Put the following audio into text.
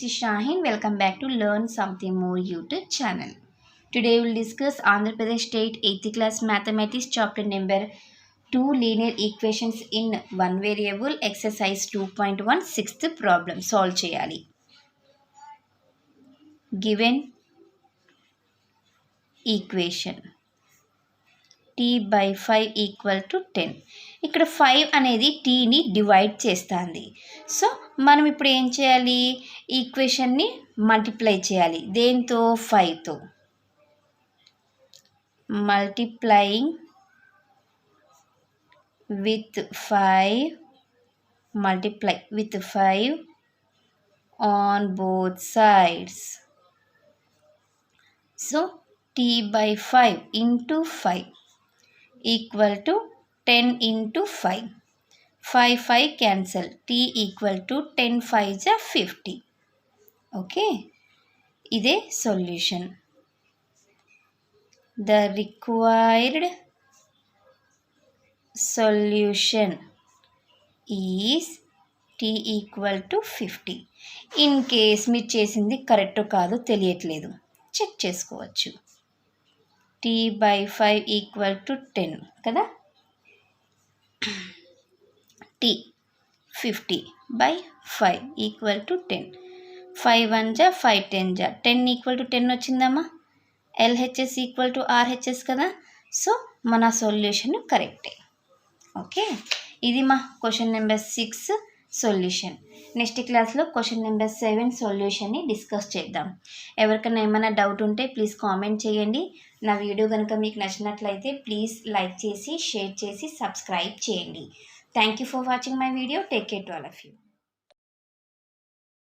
is Shaheen. Welcome back to Learn Something More YouTube channel. Today we will discuss Andhra Pradesh State 8th class Mathematics chapter number 2 linear equations in one variable exercise 2.1 sixth problem solve cheyali. Given equation t by 5 equal to 10. ఇక్కడ 5 అనేది టీని divide చేస్తుంది. So మనం ఇప్పుడు ఏం చేయాలి, ఈక్వేషన్ని multiply చేయాలి. దేంతో? 5తో. Multiplying with 5 multiply with 5 on both sides. So t by 5 into 5 equal to 10 into 5. 5 cancel. T equal to 10 5s are 50. Okay. Ide solution. The required solution is t equal to 50. In case మీరు చేసింది correct కాదు తెలియట్లేదు, check చేసుకోవచ్చు. t by 5 equal to 10 కదా. t 50 by 5 equal to 10. 5 1 ja 5 10 ja 10 equal to 10 వచ్చిందమ్మా. LHS equal to RHS కదా. So మన solution కరెక్టే. ఓకే, ఇది మా క్వశ్చన్ నెంబర్ 6 సొల్యూషన్. నెక్స్ట్ క్లాస్లో క్వశ్చన్ నెంబర్ 7 సొల్యూషన్ని డిస్కస్ చేద్దాం. ఎవరికైనా ఏమైనా డౌట్ ఉంటే ప్లీజ్ కామెంట్ చేయండి. నా వీడియో కనుక మీకు నచ్చినట్లయితే ప్లీజ్ లైక్ చేసి షేర్ చేసి సబ్స్క్రైబ్ చేయండి. Thank you for watching my video. Take care to all of you.